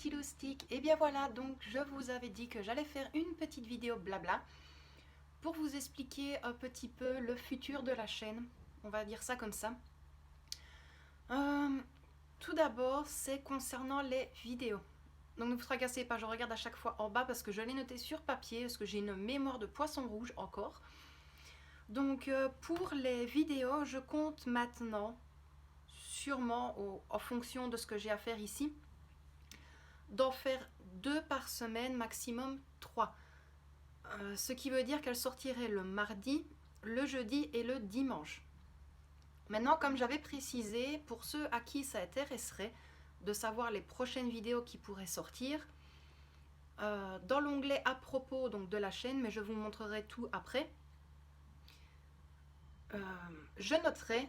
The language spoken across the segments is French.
stylostiques. Et bien voilà, donc je vous avais dit que j'allais faire une petite vidéo blabla pour vous expliquer un petit peu le futur de la chaîne. On va dire ça comme ça. Tout d'abord, c'est concernant les vidéos. Donc ne vous tracassez pas, je regarde à chaque fois en bas parce que je l'ai noté sur papier, parce que j'ai une mémoire de poisson rouge encore. Donc pour les vidéos, je compte maintenant, sûrement en fonction de ce que j'ai à faire ici, d'en faire 2 par semaine, maximum 3. Ce qui veut dire qu'elles sortiraient le mardi, le jeudi et le dimanche. Maintenant, comme j'avais précisé, pour ceux à qui ça intéresserait de savoir les prochaines vidéos qui pourraient sortir, dans l'onglet à propos donc, de la chaîne, mais je vous montrerai tout après, je noterai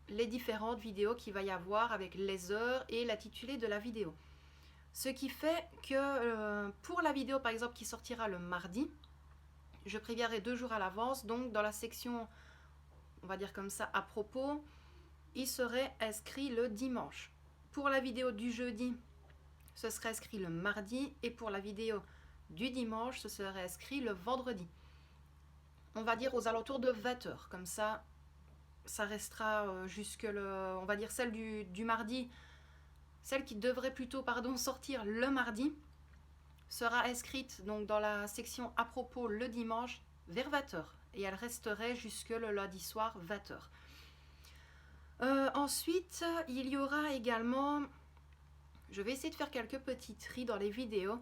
les différentes vidéos qu'il va y avoir avec les heures et l'intitulé de la vidéo. Ce qui fait que pour la vidéo par exemple qui sortira le mardi, je préviendrai 2 jours à l'avance, donc dans la section, on va dire comme ça, à propos, il serait inscrit le dimanche. Pour la vidéo du jeudi, ce serait inscrit le mardi, et pour la vidéo du dimanche, ce serait inscrit le vendredi. On va dire aux alentours de 20h, comme ça, ça restera jusque on va dire celle du mardi, celle qui devrait plutôt sortir le mardi, sera inscrite donc dans la section à propos le dimanche vers 20h et elle resterait jusque le lundi soir 20h. Ensuite, il y aura également, je vais essayer de faire quelques petits tris dans les vidéos,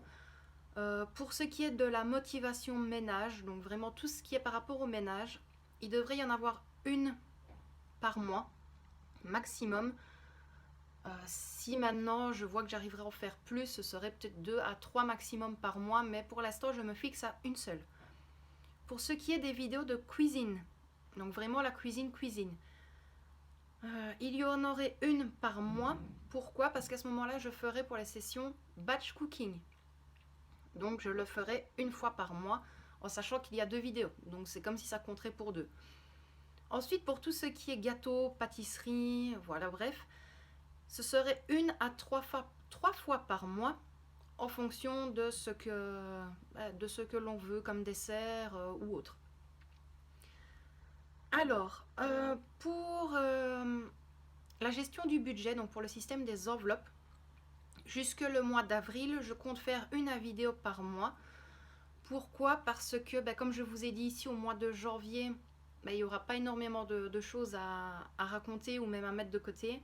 pour ce qui est de la motivation ménage, donc vraiment tout ce qui est par rapport au ménage, il devrait y en avoir une par mois maximum. Si maintenant je vois que j'arriverai à en faire plus, ce serait peut-être 2 à 3 maximum par mois, mais pour l'instant je me fixe à une seule. Pour ce qui est des vidéos de cuisine, donc vraiment la cuisine, il y en aurait une par mois. Pourquoi? Parce qu'à ce moment-là, je ferai pour les sessions batch cooking. Donc je le ferai une fois par mois, en sachant qu'il y a 2 vidéos. Donc c'est comme si ça compterait pour 2. Ensuite, pour tout ce qui est gâteau, pâtisserie, voilà, bref, ce serait 1 à 3 fois par mois, en fonction de ce que l'on veut comme dessert ou autre. Alors, pour la gestion du budget, donc pour le système des enveloppes, jusque le mois d'avril, je compte faire une vidéo par mois. Pourquoi? Parce que, comme je vous ai dit ici, au mois de janvier, il n'y aura pas énormément de choses à raconter ou même à mettre de côté.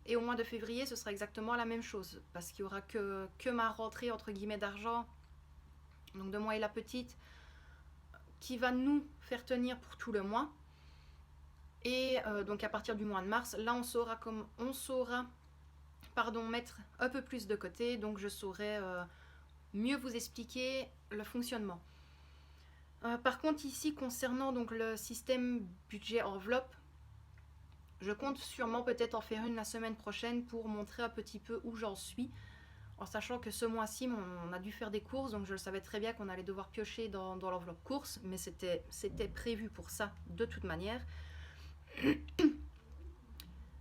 Et au mois de février, ce sera exactement la même chose, parce qu'il n'y aura que ma rentrée, entre guillemets, d'argent, donc de moi et la petite, qui va nous faire tenir pour tout le mois. Et donc à partir du mois de mars, là on saura mettre un peu plus de côté, donc je saurai mieux vous expliquer le fonctionnement. Par contre ici, concernant donc le système budget enveloppe, je compte sûrement peut-être en faire une la semaine prochaine pour montrer un petit peu où j'en suis, en sachant que ce mois-ci, on a dû faire des courses, donc je le savais très bien qu'on allait devoir piocher dans l'enveloppe course, mais c'était prévu pour ça de toute manière.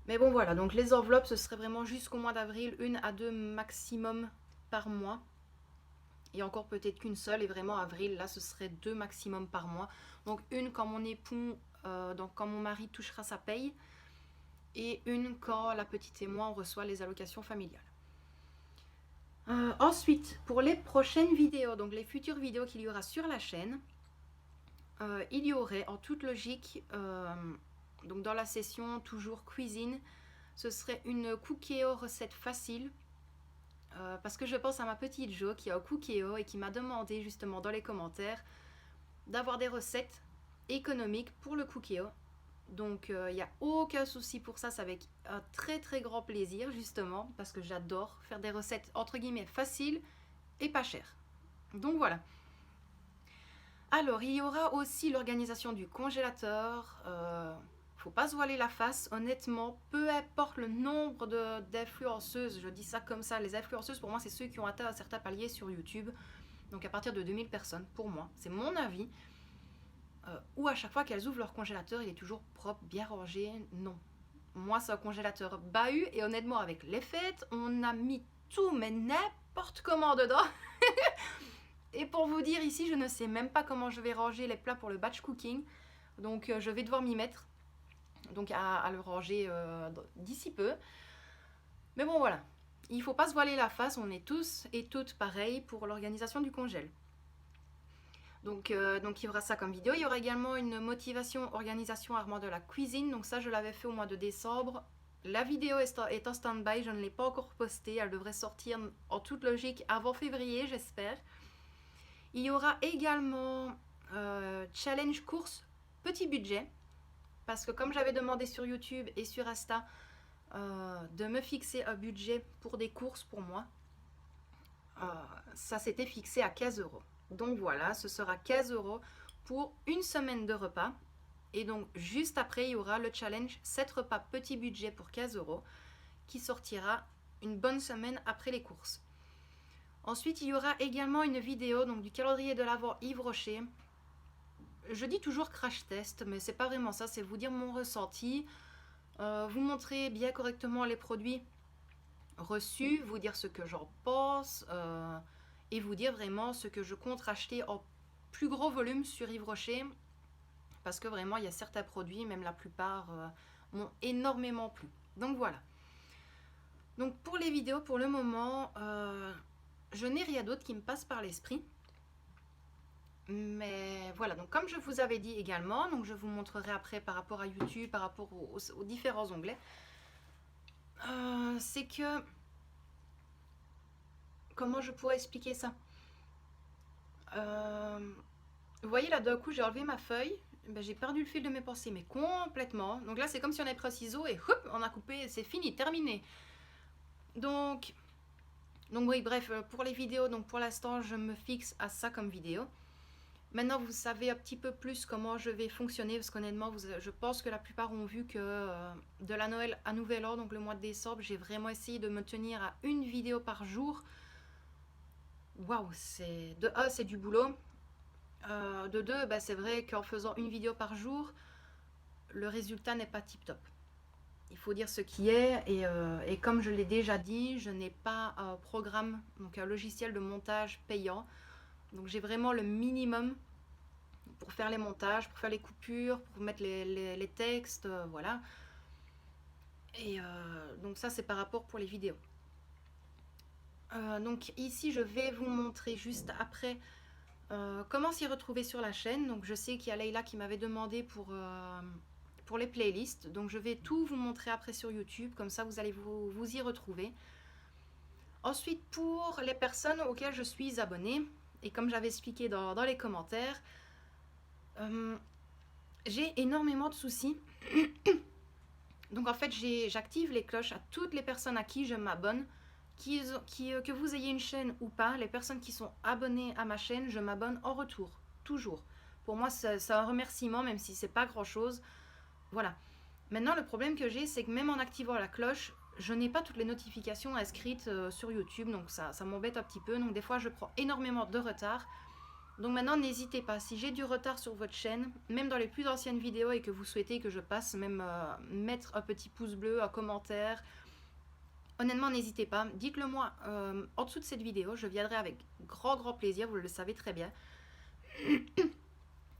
Mais bon voilà, donc les enveloppes, ce serait vraiment jusqu'au mois d'avril, 1 à 2 maximum par mois. Et encore peut-être qu'une seule, et vraiment avril, là ce serait 2 maximum par mois. Donc une quand mon époux, donc quand mon mari touchera sa paye, et une quand la petite et moi on reçoit les allocations familiales. Ensuite, pour les prochaines vidéos, donc les futures vidéos qu'il y aura sur la chaîne, il y aurait en toute logique, donc dans la session toujours cuisine, ce serait une Cookéo recette facile, parce que je pense à ma petite Jo qui a au Cookéo et qui m'a demandé justement dans les commentaires d'avoir des recettes économiques pour le Cookéo. Donc il n'y a aucun souci pour ça, c'est avec un très très grand plaisir justement, parce que j'adore faire des recettes entre guillemets faciles et pas chères. Donc voilà. Alors il y aura aussi l'organisation du congélateur. Faut pas se voiler la face, honnêtement, peu importe le nombre d'influenceuses, je dis ça comme ça, les influenceuses pour moi c'est ceux qui ont atteint un certain palier sur YouTube, donc à partir de 2000 personnes pour moi, c'est mon avis. Où à chaque fois qu'elles ouvrent leur congélateur, il est toujours propre, bien rangé. Non. Moi, c'est un congélateur bahut et honnêtement, avec les fêtes, on a mis tout, mais n'importe comment dedans. Et pour vous dire, ici, je ne sais même pas comment je vais ranger les plats pour le batch cooking. Donc, je vais devoir m'y mettre. Donc, à le ranger d'ici peu. Mais bon, voilà. Il ne faut pas se voiler la face. On est tous et toutes pareils pour l'organisation du congèle. Donc, il y aura ça comme vidéo. Il y aura également une motivation, organisation, armoire de la cuisine. Donc ça, je l'avais fait au mois de décembre. La vidéo est en stand-by. Je ne l'ai pas encore postée. Elle devrait sortir en toute logique avant février, j'espère. Il y aura également challenge course petit budget. Parce que comme j'avais demandé sur YouTube et sur Insta de me fixer un budget pour des courses pour moi, ça s'était fixé à 15 €. Donc voilà, ce sera 15 € pour une semaine de repas. Et donc juste après, il y aura le challenge 7 repas petit budget pour 15 € qui sortira une bonne semaine après les courses. Ensuite, il y aura également une vidéo donc, du calendrier de l'Avent Yves Rocher. Je dis toujours crash test, mais c'est pas vraiment ça, c'est vous dire mon ressenti, vous montrer bien correctement les produits reçus, vous dire ce que j'en pense et vous dire vraiment ce que je compte racheter en plus gros volume sur Yves Rocher parce que vraiment il y a certains produits, même la plupart m'ont énormément plu. Donc voilà. Donc pour les vidéos, pour le moment, je n'ai rien d'autre qui me passe par l'esprit. Mais voilà, donc comme je vous avais dit également, donc je vous montrerai après par rapport à YouTube, par rapport aux différents onglets, c'est que... Comment je pourrais expliquer ça? Vous voyez là d'un coup j'ai enlevé ma feuille, ben, j'ai perdu le fil de mes pensées, mais complètement. Donc là c'est comme si on avait pris un ciseau et hop, on a coupé, c'est fini, terminé. Donc oui, bref, pour les vidéos, donc pour l'instant je me fixe à ça comme vidéo. Maintenant vous savez un petit peu plus comment je vais fonctionner, parce qu'honnêtement je pense que la plupart ont vu que de la Noël à Nouvel An, donc le mois de décembre, j'ai vraiment essayé de me tenir à une vidéo par jour. Waouh, de un, c'est du boulot. De deux, bah, c'est vrai qu'en faisant une vidéo par jour, le résultat n'est pas tip top. Il faut dire ce qui est, et comme je l'ai déjà dit, je n'ai pas un programme, donc un logiciel de montage payant. Donc j'ai vraiment le minimum pour faire les montages, pour faire les coupures, pour mettre les textes, voilà. Et donc ça c'est par rapport pour les vidéos. Donc ici je vais vous montrer juste après comment s'y retrouver sur la chaîne. Donc je sais qu'il y a Leïla qui m'avait demandé pour les playlists. Donc je vais tout vous montrer après sur YouTube, comme ça vous allez vous y retrouver. Ensuite pour les personnes auxquelles je suis abonnée, et comme j'avais expliqué dans les commentaires, j'ai énormément de soucis. Donc en fait j'active les cloches à toutes les personnes à qui je m'abonne. Que vous ayez une chaîne ou pas, les personnes qui sont abonnées à ma chaîne, je m'abonne en retour, toujours. Pour moi, c'est un remerciement, même si c'est pas grand chose. Voilà. Maintenant, le problème que j'ai, c'est que même en activant la cloche, je n'ai pas toutes les notifications inscrites sur YouTube, donc ça m'embête un petit peu. Donc des fois, je prends énormément de retard. Donc maintenant, n'hésitez pas, si j'ai du retard sur votre chaîne, même dans les plus anciennes vidéos et que vous souhaitez que je passe, même mettre un petit pouce bleu, un commentaire. Honnêtement, n'hésitez pas, dites-le moi en dessous de cette vidéo, je viendrai avec grand plaisir, vous le savez très bien.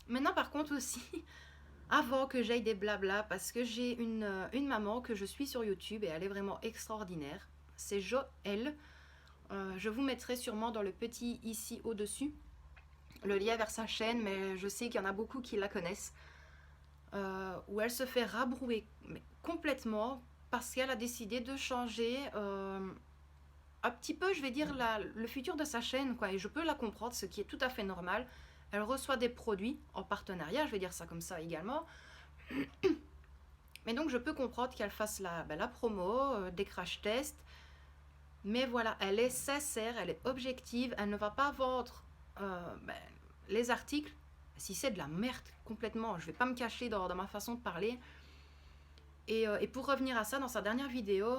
Maintenant par contre aussi, avant que j'aille des blabla, parce que j'ai une maman que je suis sur YouTube et elle est vraiment extraordinaire, c'est Joël. Je vous mettrai sûrement dans le petit ici au-dessus le lien vers sa chaîne, mais je sais qu'il y en a beaucoup qui la connaissent, où elle se fait rabrouer mais complètement, parce qu'elle a décidé de changer un petit peu, je vais dire, le futur de sa chaîne, quoi. Et je peux la comprendre, ce qui est tout à fait normal. Elle reçoit des produits en partenariat, je vais dire ça comme ça également. Mais donc je peux comprendre qu'elle fasse la promo, des crash tests. Mais voilà, elle est sincère, elle est objective, elle ne va pas vendre les articles. Si c'est de la merde, complètement, je vais pas me cacher dans ma façon de parler. Et pour revenir à ça, dans sa dernière vidéo,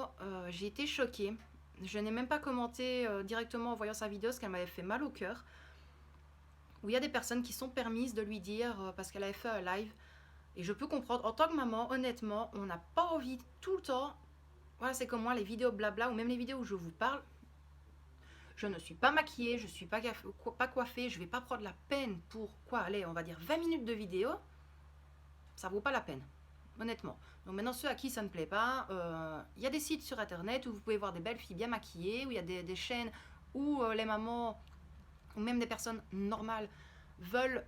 j'ai été choquée. Je n'ai même pas commenté directement en voyant sa vidéo, parce qu'elle m'avait fait mal au cœur. Où il y a des personnes qui sont permises de lui dire, parce qu'elle avait fait un live. Et je peux comprendre, en tant que maman, honnêtement, on n'a pas envie tout le temps. Voilà, c'est comme moi, les vidéos blabla, ou même les vidéos où je vous parle. je ne suis pas maquillée, je ne suis pas coiffée, je ne vais pas prendre la peine pour quoi, allez, on va dire 20 minutes de vidéo, ça vaut pas la peine, honnêtement. Donc maintenant, ceux à qui ça ne plaît pas, il y a des sites sur internet où vous pouvez voir des belles filles bien maquillées, où il y a des chaînes où les mamans, ou même des personnes normales, veulent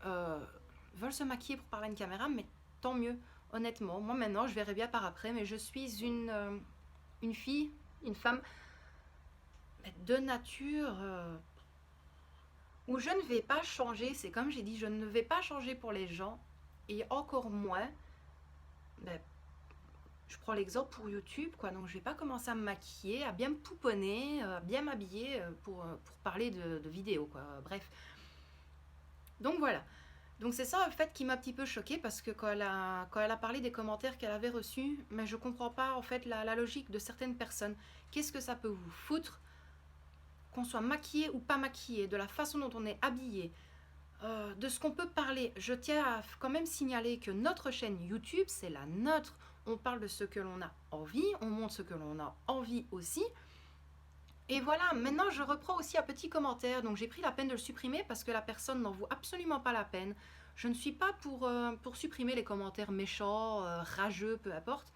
se maquiller pour parler à une caméra, mais tant mieux, honnêtement. Moi maintenant, je verrai bien par après, mais je suis une fille, une femme de nature où je ne vais pas changer, c'est comme j'ai dit, je ne vais pas changer pour les gens, et encore moins, ben, je prends l'exemple pour YouTube, quoi, donc je vais pas commencer à me maquiller, à bien me pouponner, à bien m'habiller pour parler de vidéo, quoi, bref. Donc voilà. Donc c'est ça, en fait, qui m'a un petit peu choquée, parce que quand elle a parlé des commentaires qu'elle avait reçus, mais je comprends pas, en fait, la logique de certaines personnes. Qu'est-ce que ça peut vous foutre qu'on soit maquillé ou pas maquillé, de la façon dont on est habillé, de ce qu'on peut parler. Je tiens à quand même signaler que notre chaîne YouTube, c'est la nôtre. On parle de ce que l'on a envie, on montre ce que l'on a envie aussi. Et voilà, maintenant je reprends aussi un petit commentaire, donc j'ai pris la peine de le supprimer parce que la personne n'en vaut absolument pas la peine. Je ne suis pas pour supprimer les commentaires méchants, rageux, peu importe.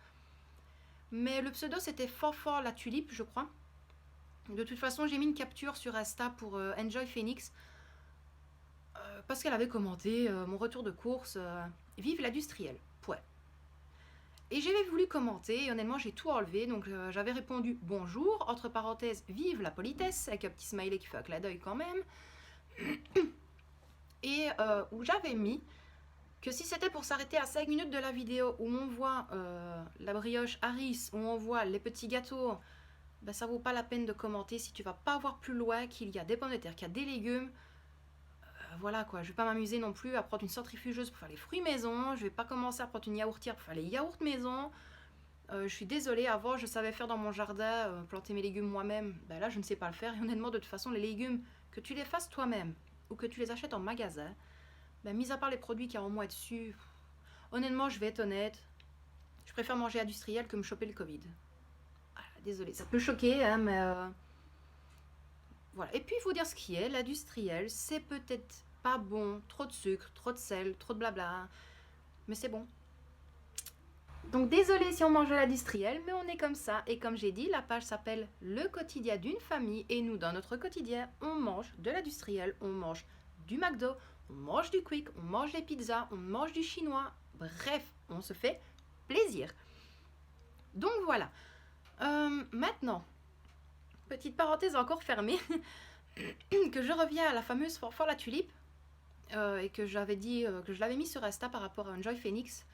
Mais le pseudo c'était Fort la tulipe, je crois. De toute façon, j'ai mis une capture sur Insta pour Enjoy Phoenix parce qu'elle avait commenté mon retour de course, vive l'industriel, ouais. Et j'avais voulu commenter, et honnêtement j'ai tout enlevé, donc j'avais répondu bonjour, entre parenthèses, vive la politesse, avec un petit smiley qui fait un clin d'œil quand même, et où j'avais mis que si c'était pour s'arrêter à 5 minutes de la vidéo où on voit la brioche Harris, où on voit les petits gâteaux, ben ça vaut pas la peine de commenter si tu vas pas voir plus loin qu'il y a des pommes de terre, qu'il y a des légumes. Voilà quoi, je vais pas m'amuser non plus à prendre une centrifugeuse pour faire les fruits maison, je vais pas commencer à prendre une yaourtière pour faire les yaourts maison. Je suis désolée, avant je savais faire dans mon jardin, planter mes légumes moi-même, ben là je ne sais pas le faire, et honnêtement de toute façon les légumes, que tu les fasses toi-même ou que tu les achètes en magasin, ben mis à part les produits qu'il y a en moins dessus, honnêtement je vais être honnête, je préfère manger industriel que me choper le Covid. Voilà, désolée, ça peut choquer hein, mais voilà. Et puis il faut dire ce qui est, l'industriel c'est peut-être pas bon, trop de sucre, trop de sel, trop de blabla, mais c'est bon. Donc désolé si on mange de l'industriel, mais on est comme ça. Et comme j'ai dit, la page s'appelle Le quotidien d'une famille. Et nous, dans notre quotidien, on mange de l'industriel, on mange du McDo, on mange du Quick, on mange des pizzas, on mange du chinois. Bref, on se fait plaisir. Donc voilà. Maintenant, petite parenthèse encore fermée, que je reviens à la fameuse Fort la tulipe. Et que j'avais dit, que je l'avais mis sur Insta par rapport à Enjoy Phoenix.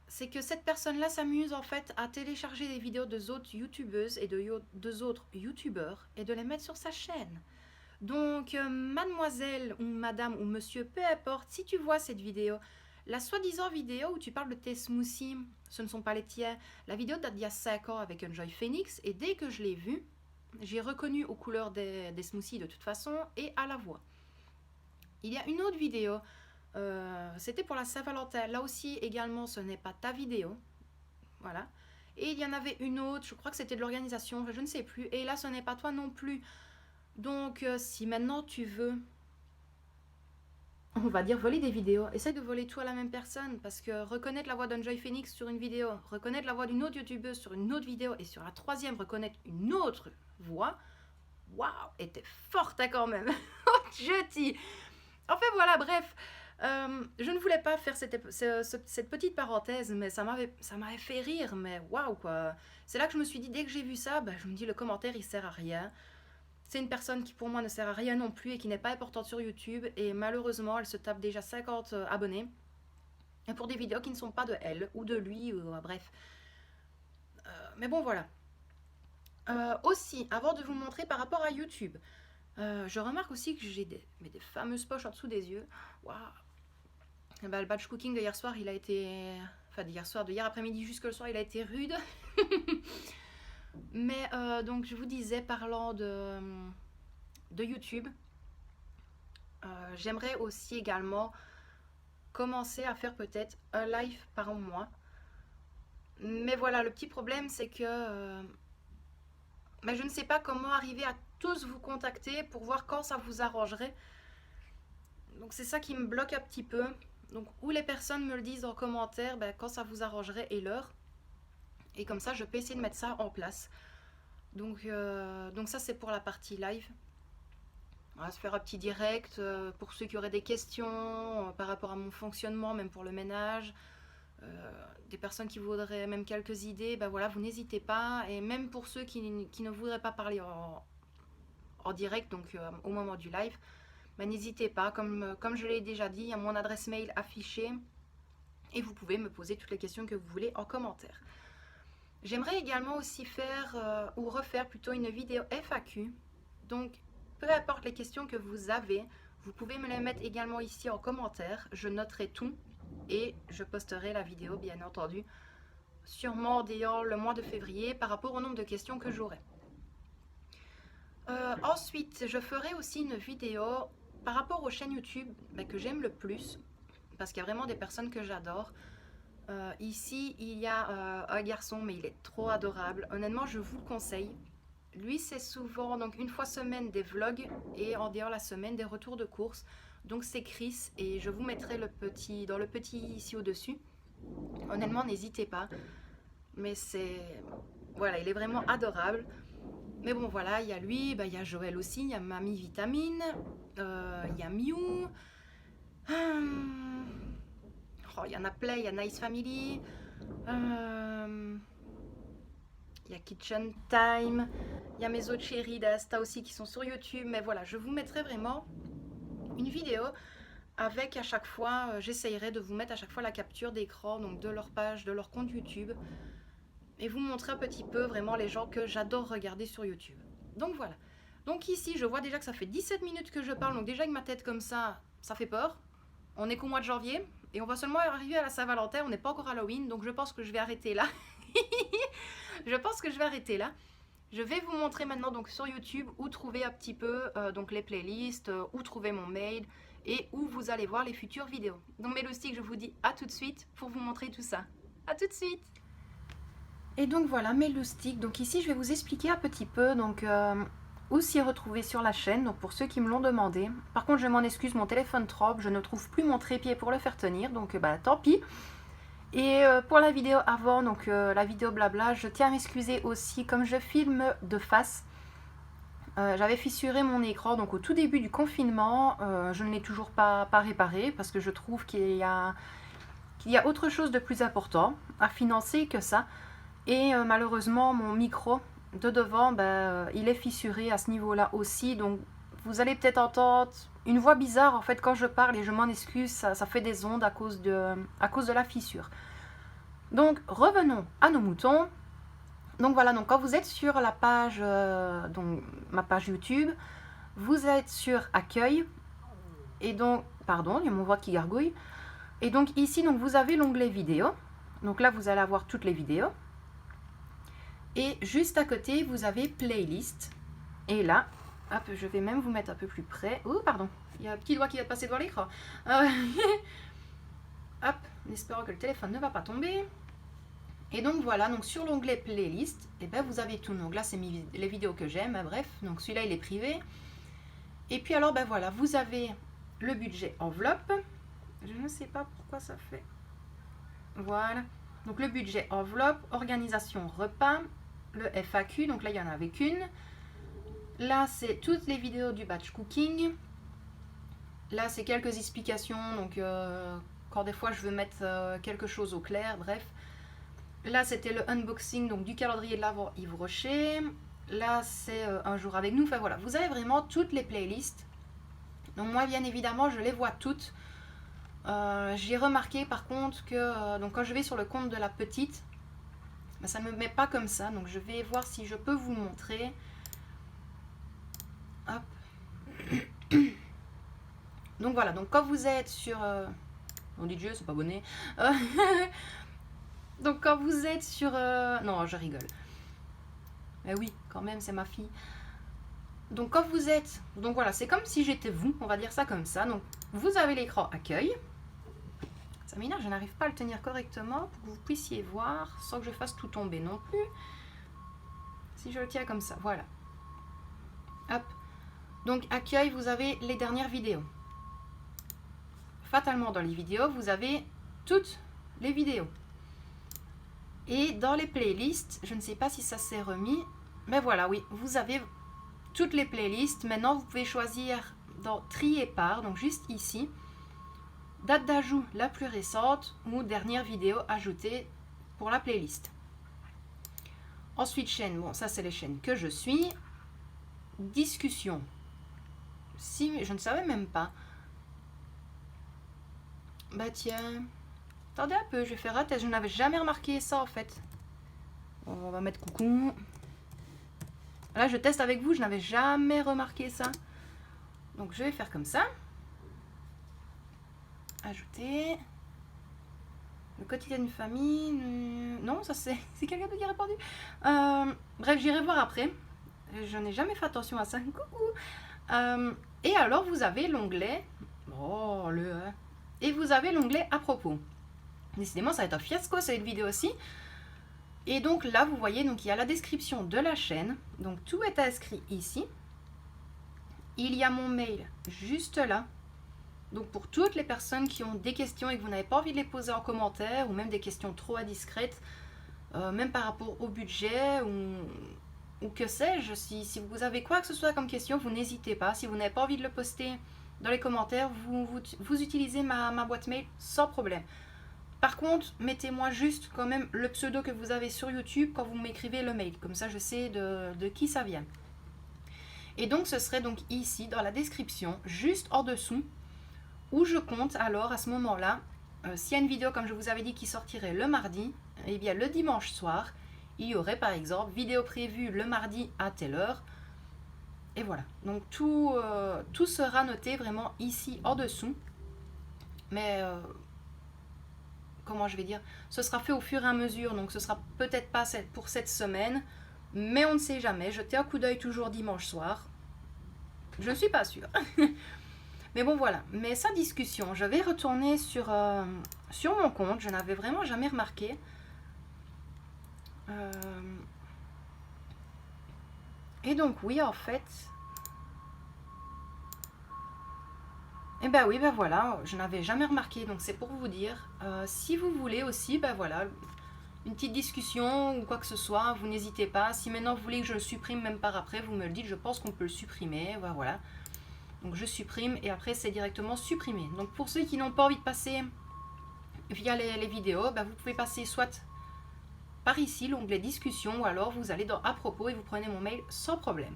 C'est que cette personne-là s'amuse en fait à télécharger des vidéos de autres youtubeuses et de autres youtubeurs et de les mettre sur sa chaîne. Donc mademoiselle ou madame ou monsieur, peu importe, si tu vois cette vidéo, la soi-disant vidéo où tu parles de tes smoothies, ce ne sont pas les tiens. La vidéo date d'il y a 5 ans avec Enjoy Phoenix et dès que je l'ai vue, j'ai reconnu aux couleurs des smoothies de toute façon et à la voix. Il y a une autre vidéo. C'était pour la Saint-Valentin. Là aussi, également, ce n'est pas ta vidéo. Voilà. Et il y en avait une autre, je crois que c'était de l'organisation, je ne sais plus. Et là, ce n'est pas toi non plus. Donc, si maintenant tu veux, on va dire voler des vidéos, essaye de voler tout à la même personne. Parce que reconnaître la voix d'Enjoy Phoenix sur une vidéo, reconnaître la voix d'une autre youtubeuse sur une autre vidéo, et sur la troisième, reconnaître une autre voix, waouh, était forte hein, quand même. Je dis. Enfin voilà, bref. Je ne voulais pas faire cette petite parenthèse, mais ça m'avait fait rire, mais waouh quoi. C'est là que je me suis dit, dès que j'ai vu ça, bah, je me dis le commentaire il sert à rien. C'est une personne qui pour moi ne sert à rien non plus et qui n'est pas importante sur YouTube, et malheureusement elle se tape déjà 50 abonnés et pour des vidéos qui ne sont pas de elle ou de lui, ou, bref. Mais bon voilà. Aussi, avant de vous montrer par rapport à YouTube, je remarque aussi que j'ai des fameuses poches en dessous des yeux. Waouh. Bah, le batch cooking de hier soir, il a été... Enfin, de hier après-midi jusqu'au soir, il a été rude. Mais donc, je vous disais, parlant de YouTube, j'aimerais aussi également commencer à faire peut-être un live par mois. Mais voilà, le petit problème, c'est que je ne sais pas comment arriver à tous vous contacter pour voir quand ça vous arrangerait. Donc c'est ça qui me bloque un petit peu. Donc où les personnes me le disent en commentaire, ben, quand ça vous arrangerait et l'heure. Et comme ça, je peux essayer de mettre ça en place. Donc ça, c'est pour la partie live. On va se faire un petit direct pour ceux qui auraient des questions par rapport à mon fonctionnement, même pour le ménage. Des personnes qui voudraient même quelques idées, ben voilà, vous n'hésitez pas. Et même pour ceux qui ne voudraient pas parler en direct, donc au moment du live, ben n'hésitez pas. Comme je l'ai déjà dit, il y a mon adresse mail affichée. Et vous pouvez me poser toutes les questions que vous voulez en commentaire. J'aimerais également aussi faire ou refaire plutôt une vidéo FAQ. Donc, peu importe les questions que vous avez, vous pouvez me les mettre également ici en commentaire. Je noterai tout et je posterai la vidéo, bien entendu, sûrement dès le mois de février par rapport au nombre de questions que j'aurai. Ensuite, je ferai aussi une vidéo par rapport aux chaînes YouTube que j'aime le plus, parce qu'il y a vraiment des personnes que j'adore. Ici, il y a un garçon, mais il est trop adorable. Honnêtement, je vous le conseille. Lui, c'est souvent, donc une fois semaine, des vlogs et en dehors la semaine, des retours de course. Donc c'est Chris et je vous mettrai dans le petit ici au-dessus. Honnêtement, n'hésitez pas. Mais voilà, il est vraiment adorable. Mais bon, voilà, il y a lui, il y a Joël aussi, il y a Mamie Vitamine, il y a Miu. Oh, il y en a plein, il y a Nice Family. Il y a Kitchen Time, il y a mes autres chéris d'Asta aussi qui sont sur YouTube. Mais voilà, je vous mettrai vraiment une vidéo avec à chaque fois, j'essayerai de vous mettre à chaque fois la capture d'écran, donc de leur page, de leur compte YouTube. Et vous montrer un petit peu vraiment les gens que j'adore regarder sur YouTube. Donc voilà. Donc ici, je vois déjà que ça fait 17 minutes que je parle. Donc déjà avec ma tête comme ça fait peur. On est qu'au mois de janvier. Et on va seulement arriver à la Saint-Valentin. On n'est pas encore Halloween. Donc je pense que je vais arrêter là. Je pense que je vais arrêter là. Je vais vous montrer maintenant donc sur YouTube où trouver un petit peu donc les playlists, où trouver mon mail et où vous allez voir les futures vidéos. Donc mes loustiques, je vous dis à tout de suite pour vous montrer tout ça. À tout de suite. Et donc voilà mes loustiques. Donc ici je vais vous expliquer un petit peu donc où s'y retrouver sur la chaîne. Donc pour ceux qui me l'ont demandé. Par contre je m'en excuse, mon téléphone tremble, je ne trouve plus mon trépied pour le faire tenir. Donc tant pis. Et pour la vidéo avant, donc la vidéo blabla, je tiens à m'excuser aussi, comme je filme de face, j'avais fissuré mon écran donc au tout début du confinement, je ne l'ai toujours pas réparé parce que je trouve qu'il y a autre chose de plus important à financer que ça. Et malheureusement mon micro de devant, il est fissuré à ce niveau-là aussi, donc vous allez peut-être entendre une voix bizarre en fait quand je parle et je m'en excuse, ça fait des ondes à cause de la fissure. Donc revenons à nos moutons. Donc voilà, donc quand vous êtes sur la page, donc ma page YouTube, vous êtes sur accueil et donc, pardon, il y a mon voix qui gargouille. Et donc ici, donc vous avez l'onglet vidéo. Donc là, vous allez avoir toutes les vidéos. Et juste à côté, vous avez playlist. Et là, hop, je vais même vous mettre un peu plus près. Oh, pardon, il y a un petit doigt qui va passer devant l'écran. Hop, en espérant que le téléphone ne va pas tomber. Et donc voilà, donc sur l'onglet playlist, et vous avez tout. Donc là, c'est les vidéos que j'aime, bref. Donc celui-là, il est privé. Et puis alors, voilà, vous avez le budget enveloppe. Je ne sais pas pourquoi ça fait. Voilà. Donc le budget enveloppe, organisation repas, le FAQ. Donc là, il n'y en avait qu'une. Là, c'est toutes les vidéos du batch cooking. Là, c'est quelques explications. Donc, quand des fois, je veux mettre quelque chose au clair, bref. Là, c'était le unboxing donc, du calendrier de l'Avent Yves Rocher. Là, c'est un jour avec nous. Enfin, voilà, vous avez vraiment toutes les playlists. Donc, moi, bien évidemment, je les vois toutes. J'ai remarqué, par contre, que donc, quand je vais sur le compte de la petite, ça ne me met pas comme ça. Donc, je vais voir si je peux vous montrer. Hop. Donc voilà, donc quand vous êtes sur... On dit Dieu, c'est pas abonné. Donc quand vous êtes sur... Non, je rigole. Mais oui, quand même, c'est ma fille. Donc quand vous êtes... Donc voilà, c'est comme si j'étais vous, on va dire ça comme ça. Donc vous avez l'écran accueil. Ça m'énerve, je n'arrive pas à le tenir correctement pour que vous puissiez voir sans que je fasse tout tomber non plus. Si je le tiens comme ça, voilà. Hop. Donc accueil, vous avez les dernières vidéos. Fatalement dans les vidéos, vous avez toutes les vidéos. Et dans les playlists, je ne sais pas si ça s'est remis, mais voilà, oui, vous avez toutes les playlists. Maintenant, vous pouvez choisir dans trier par, donc juste ici, date d'ajout la plus récente ou dernière vidéo ajoutée pour la playlist. Ensuite, chaîne, bon, ça c'est les chaînes que je suis. Discussion. Si, je ne savais même pas. Bah tiens, attendez un peu, je vais faire un test. Je n'avais jamais remarqué ça en fait. On va mettre coucou. Là, je teste avec vous, je n'avais jamais remarqué ça. Donc, je vais faire comme ça. Ajouter. Le quotidien d'une famille. Non, ça c'est quelqu'un d'autre qui a répondu. Bref, j'irai voir après. Je n'ai jamais fait attention à ça. Coucou. Et alors, vous avez l'onglet. Oh, et vous avez l'onglet à propos. Décidément, ça va être un fiasco cette vidéo aussi. Et donc là, vous voyez, donc il y a la description de la chaîne. Donc tout est inscrit ici. Il y a mon mail juste là. Donc pour toutes les personnes qui ont des questions et que vous n'avez pas envie de les poser en commentaire, ou même des questions trop indiscrètes, même par rapport au budget, ou que sais-je, si vous avez quoi que ce soit comme question, vous n'hésitez pas. Si vous n'avez pas envie de le poster dans les commentaires, vous utilisez ma boîte mail sans problème. Par contre, mettez-moi juste quand même le pseudo que vous avez sur YouTube quand vous m'écrivez le mail. Comme ça, je sais de qui ça vient. Et donc, ce serait donc ici, dans la description, juste en dessous, où je compte alors à ce moment-là, s'il y a une vidéo, comme je vous avais dit, qui sortirait le mardi, eh bien le dimanche soir, il y aurait par exemple vidéo prévue le mardi à telle heure. Et voilà. Donc, tout sera noté vraiment ici en dessous. Mais... comment je vais dire, ce sera fait au fur et à mesure, donc ce sera peut-être pas pour cette semaine, mais on ne sait jamais. Jetez un coup d'œil toujours dimanche soir. Je ne suis pas sûre. Mais bon, voilà. Mais sa discussion, je vais retourner sur mon compte. Je n'avais vraiment jamais remarqué. Et donc, oui, en fait... Eh ben oui, ben voilà, je n'avais jamais remarqué, donc c'est pour vous dire. Si vous voulez aussi, ben voilà, une petite discussion ou quoi que ce soit, vous n'hésitez pas. Si maintenant vous voulez que je le supprime même par après, vous me le dites, je pense qu'on peut le supprimer, ben voilà. Donc je supprime et après c'est directement supprimé. Donc pour ceux qui n'ont pas envie de passer via les vidéos, ben vous pouvez passer soit par ici, l'onglet discussion, ou alors vous allez dans à propos et vous prenez mon mail sans problème.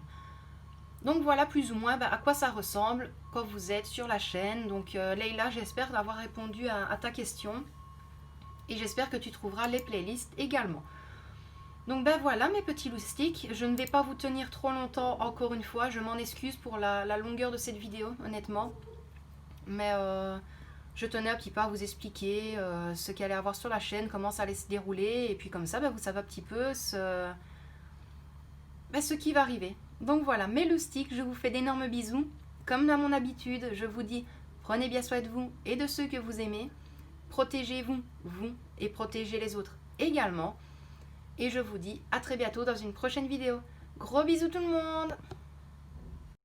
Donc voilà plus ou moins à quoi ça ressemble quand vous êtes sur la chaîne. Donc Leïla, j'espère avoir répondu à ta question. Et j'espère que tu trouveras les playlists également. Donc ben voilà mes petits loustiques. Je ne vais pas vous tenir trop longtemps encore une fois. Je m'en excuse pour la longueur de cette vidéo, honnêtement. Mais je tenais un petit peu à vous expliquer ce qu'il allait avoir sur la chaîne, comment ça allait se dérouler. Et puis comme ça, vous savez un petit peu ce qui va arriver. Donc voilà, mes loustiques, je vous fais d'énormes bisous. Comme à mon habitude, je vous dis, prenez bien soin de vous et de ceux que vous aimez. Protégez-vous, vous, et protégez les autres également. Et je vous dis à très bientôt dans une prochaine vidéo. Gros bisous tout le monde!